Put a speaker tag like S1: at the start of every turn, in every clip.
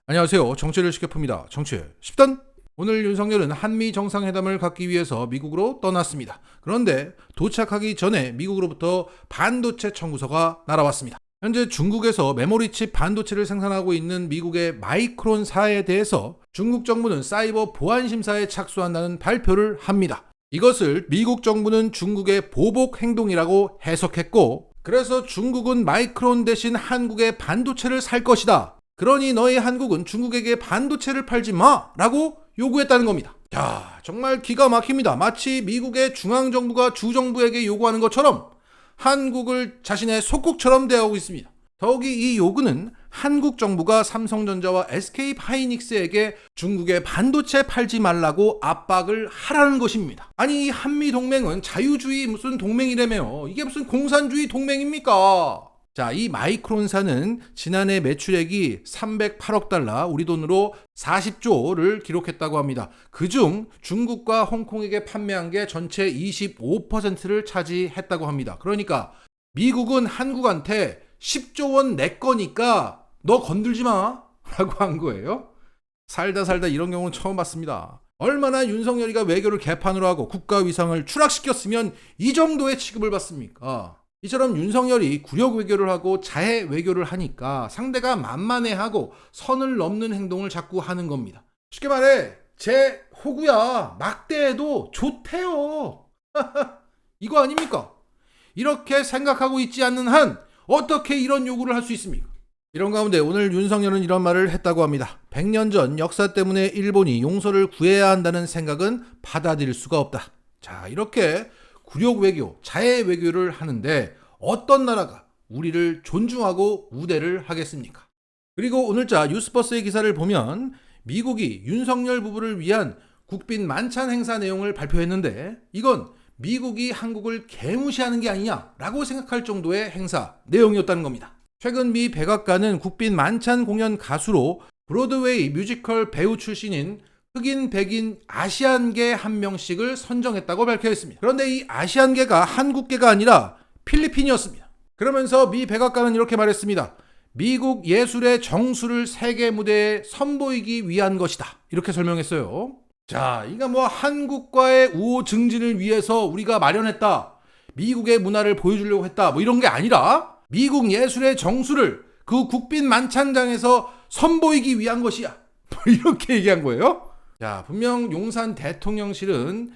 S1: 안녕하세요. 정치를 쉽게 풉니다. 정치 10단. 오늘 윤석열은 한미 정상회담을 갖기 위해서 미국으로 떠났습니다. 그런데 도착하기 전에 미국으로부터 반도체 청구서가 날아왔습니다. 현재 중국에서 메모리칩 반도체를 생산하고 있는 미국의 마이크론사에 대해서 중국 정부는 사이버 보안 심사에 착수한다는 발표를 합니다. 이것을 미국 정부는 중국의 보복 행동이라고 해석했고, 그래서 중국은 마이크론 대신 한국의 반도체를 살 것이다. 그러니 너희 한국은 중국에게 반도체를 팔지 마! 라고 요구했다는 겁니다. 야, 정말 기가 막힙니다. 마치 미국의 중앙정부가 주정부에게 요구하는 것처럼 한국을 자신의 속국처럼 대하고 있습니다. 더욱이 이 요구는 한국 정부가 삼성전자와 SK하이닉스에게 중국의 반도체 팔지 말라고 압박을 하라는 것입니다. 아니, 이 한미동맹은 자유주의 무슨 동맹이라며, 이게 무슨 공산주의 동맹입니까? 자, 이 마이크론사는 지난해 매출액이 308억 달러, 우리 돈으로 40조를 기록했다고 합니다. 그중 중국과 홍콩에게 판매한 게 전체 25%를 차지했다고 합니다. 그러니까 미국은 한국한테 10조 원 내 거니까 너 건들지 마 라고 한 거예요. 살다 이런 경우는 처음 봤습니다. 얼마나 윤석열이가 외교를 개판으로 하고 국가 위상을 추락시켰으면 이 정도의 취급을 받습니까? 이처럼 윤석열이 굴욕 외교를 하고 자해 외교를 하니까 상대가 만만해하고 선을 넘는 행동을 자꾸 하는 겁니다. 쉽게 말해, 제 호구야 막대해도 좋대요. 이거 아닙니까? 이렇게 생각하고 있지 않는 한 어떻게 이런 요구를 할 수 있습니까? 이런 가운데 오늘 윤석열은 이런 말을 했다고 합니다. 100년 전 역사 때문에 일본이 용서를 구해야 한다는 생각은 받아들일 수가 없다. 자, 이렇게 굴욕 외교, 자해 외교를 하는데 어떤 나라가 우리를 존중하고 우대를 하겠습니까? 그리고 오늘자 뉴스버스의 기사를 보면 미국이 윤석열 부부를 위한 국빈 만찬 행사 내용을 발표했는데, 이건 미국이 한국을 개무시하는 게 아니냐라고 생각할 정도의 행사 내용이었다는 겁니다. 최근 미 백악관은 국빈 만찬 공연 가수로 브로드웨이 뮤지컬 배우 출신인 흑인, 백인, 아시안계 한 명씩을 선정했다고 밝혀있습니다. 그런데 이 아시안계가 한국계가 아니라 필리핀이었습니다. 그러면서 미 백악관은 이렇게 말했습니다. 미국 예술의 정수를 세계 무대에 선보이기 위한 것이다. 이렇게 설명했어요. 자, 이거 뭐 한국과의 우호 증진을 위해서 우리가 마련했다, 미국의 문화를 보여주려고 했다, 뭐 이런 게 아니라 미국 예술의 정수를 그 국빈 만찬장에서 선보이기 위한 것이야. 이렇게 얘기한 거예요. 자, 분명 용산 대통령실은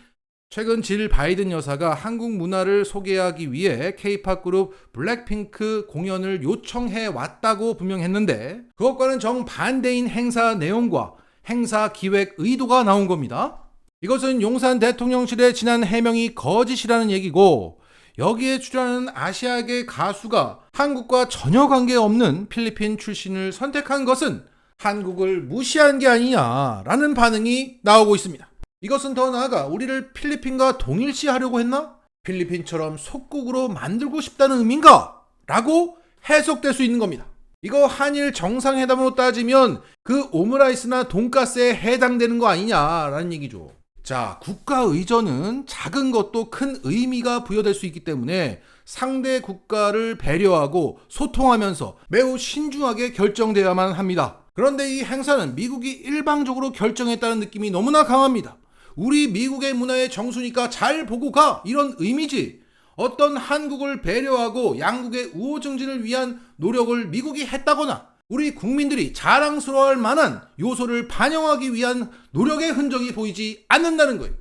S1: 최근 질 바이든 여사가 한국 문화를 소개하기 위해 K-팝 그룹 블랙핑크 공연을 요청해 왔다고 분명 했는데, 그것과는 정반대인 행사 내용과 행사 기획 의도가 나온 겁니다. 이것은 용산 대통령실의 지난 해명이 거짓이라는 얘기고, 여기에 출연하는 아시아계 가수가 한국과 전혀 관계없는 필리핀 출신을 선택한 것은 한국을 무시한 게 아니냐라는 반응이 나오고 있습니다. 이것은 더 나아가 우리를 필리핀과 동일시하려고 했나? 필리핀처럼 속국으로 만들고 싶다는 의미인가? 라고 해석될 수 있는 겁니다. 이거 한일 정상회담으로 따지면 그 오므라이스나 돈가스에 해당되는 거 아니냐라는 얘기죠. 자, 국가 의전은 작은 것도 큰 의미가 부여될 수 있기 때문에 상대 국가를 배려하고 소통하면서 매우 신중하게 결정되어야만 합니다. 그런데 이 행사는 미국이 일방적으로 결정했다는 느낌이 너무나 강합니다. 우리 미국의 문화의 정수니까 잘 보고 가, 이런 의미지, 어떤 한국을 배려하고 양국의 우호 증진을 위한 노력을 미국이 했다거나 우리 국민들이 자랑스러워할 만한 요소를 반영하기 위한 노력의 흔적이 보이지 않는다는 거예요.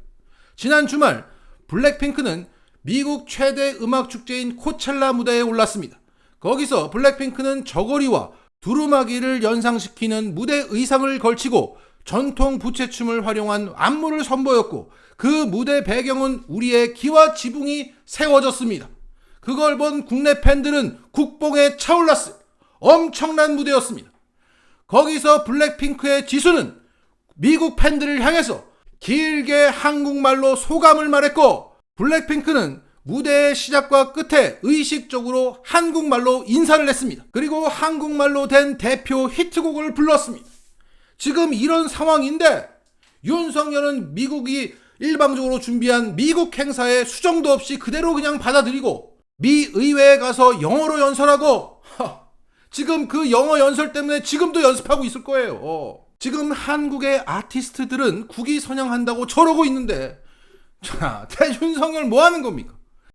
S1: 지난 주말 블랙핑크는 미국 최대 음악 축제인 코첼라 무대에 올랐습니다. 거기서 블랙핑크는 저고리와 두루마기를 연상시키는 무대 의상을 걸치고 전통 부채춤을 활용한 안무를 선보였고, 그 무대 배경은 우리의 기와 지붕이 세워졌습니다. 그걸 본 국내 팬들은 국뽕에 차올랐어요. 엄청난 무대였습니다. 거기서 블랙핑크의 지수는 미국 팬들을 향해서 길게 한국말로 소감을 말했고, 블랙핑크는 무대의 시작과 끝에 의식적으로 한국말로 인사를 했습니다. 그리고 한국말로 된 대표 히트곡을 불렀습니다. 지금 이런 상황인데 윤석열은 미국이 일방적으로 준비한 미국 행사에 수정도 없이 그대로 그냥 받아들이고 미 의회에 가서 영어로 연설하고 지금 그 영어 연설 때문에 지금도 연습하고 있을 거예요. 지금 한국의 아티스트들은 국위 선양한다고 저러고 있는데, 자, 윤석열 뭐 하는 겁니까?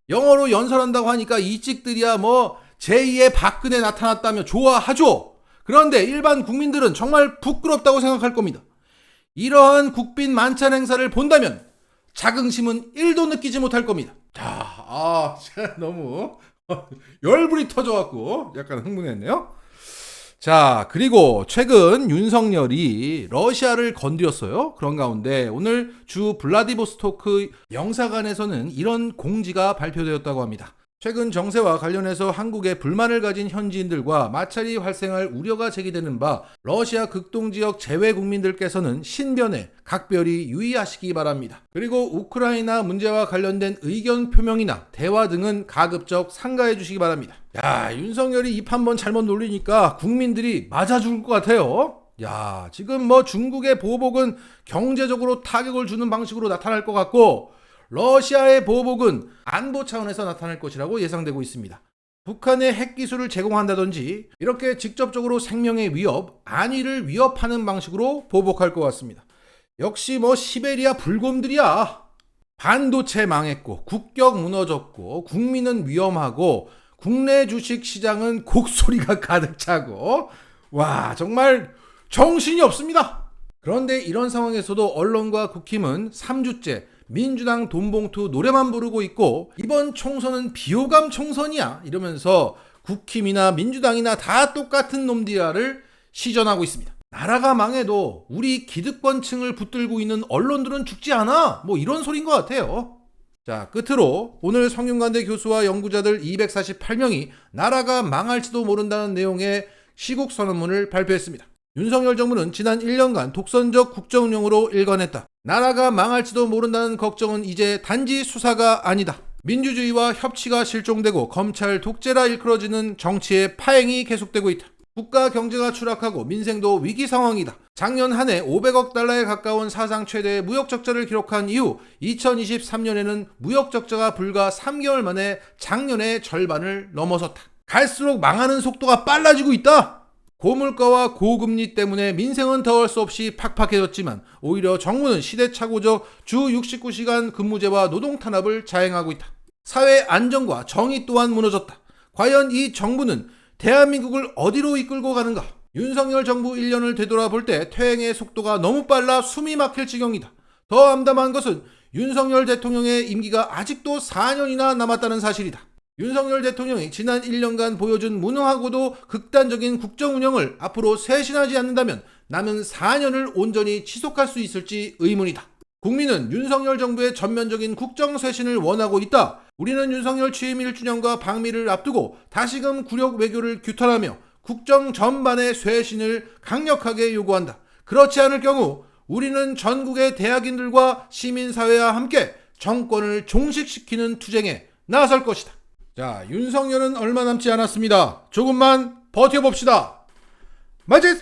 S1: 영어로 연설한다고 하니까 이 찍들이야 뭐 제2의 박근혜 나타났다며 좋아하죠. 그런데 일반 국민들은 정말 부끄럽다고 생각할 겁니다. 이러한 국빈 만찬 행사를 본다면 자긍심은 1도 느끼지 못할 겁니다. 자, 제가 너무 열불이 터져갖고 약간 흥분했네요. 자, 그리고 최근 윤석열이 러시아를 건드렸어요. 그런 가운데 오늘 주 블라디보스토크 영사관에서는 이런 공지가 발표되었다고 합니다. 최근 정세와 관련해서 한국에 불만을 가진 현지인들과 마찰이 발생할 우려가 제기되는 바 러시아 극동지역 제외 국민들께서는 신변에 각별히 유의하시기 바랍니다. 그리고 우크라이나 문제와 관련된 의견 표명이나 대화 등은 가급적 삼가해 주시기 바랍니다. 야, 윤석열이 입 한번 잘못 놀리니까 국민들이 맞아 죽을 것 같아요. 야, 지금 뭐 중국의 보복은 경제적으로 타격을 주는 방식으로 나타날 것 같고 러시아의 보복은 안보 차원에서 나타날 것이라고 예상되고 있습니다. 북한의 핵기술을 제공한다든지 이렇게 직접적으로 생명의 위협, 안위를 위협하는 방식으로 보복할 것 같습니다. 역시 뭐 시베리아 불곰들이야. 반도체 망했고 국격 무너졌고 국민은 위험하고 국내 주식 시장은 곡소리가 가득 차고 와 정말 정신이 없습니다. 그런데 이런 상황에서도 언론과 국힘은 3주째 민주당 돈봉투 노래만 부르고 있고 이번 총선은 비호감 총선이야 이러면서 국힘이나 민주당이나 다 똑같은 놈들이야를 시전하고 있습니다. 나라가 망해도 우리 기득권층을 붙들고 있는 언론들은 죽지 않아 뭐 이런 소리인 것 같아요. 자, 끝으로 오늘 성균관대 교수와 연구자들 248명이 나라가 망할지도 모른다는 내용의 시국 선언문을 발표했습니다. 윤석열 정부는 지난 1년간 독선적 국정운영으로 일관했다. 나라가 망할지도 모른다는 걱정은 이제 단지 수사가 아니다. 민주주의와 협치가 실종되고 검찰 독재라 일컬어지는 정치의 파행이 계속되고 있다. 국가 경제가 추락하고 민생도 위기 상황이다. 작년 한 해 500억 달러에 가까운 사상 최대의 무역 적자를 기록한 이후 2023년에는 무역 적자가 불과 3개월 만에 작년의 절반을 넘어섰다. 갈수록 망하는 속도가 빨라지고 있다. 고물가와 고금리 때문에 민생은 더할 수 없이 팍팍해졌지만 오히려 정부는 시대착오적 주 69시간 근무제와 노동 탄압을 자행하고 있다. 사회 안정과 정의 또한 무너졌다. 과연 이 정부는 대한민국을 어디로 이끌고 가는가? 윤석열 정부 1년을 되돌아볼 때 퇴행의 속도가 너무 빨라 숨이 막힐 지경이다. 더 암담한 것은 윤석열 대통령의 임기가 아직도 4년이나 남았다는 사실이다. 윤석열 대통령이 지난 1년간 보여준 무능하고도 극단적인 국정 운영을 앞으로 쇄신하지 않는다면 남은 4년을 온전히 지속할 수 있을지 의문이다. 국민은 윤석열 정부의 전면적인 국정 쇄신을 원하고 있다. 우리는 윤석열 취임 1주년과 방미를 앞두고 다시금 굴욕 외교를 규탄하며 국정 전반의 쇄신을 강력하게 요구한다. 그렇지 않을 경우 우리는 전국의 대학인들과 시민사회와 함께 정권을 종식시키는 투쟁에 나설 것이다. 자, 윤석열은 얼마 남지 않았습니다. 조금만 버텨봅시다. 맞았!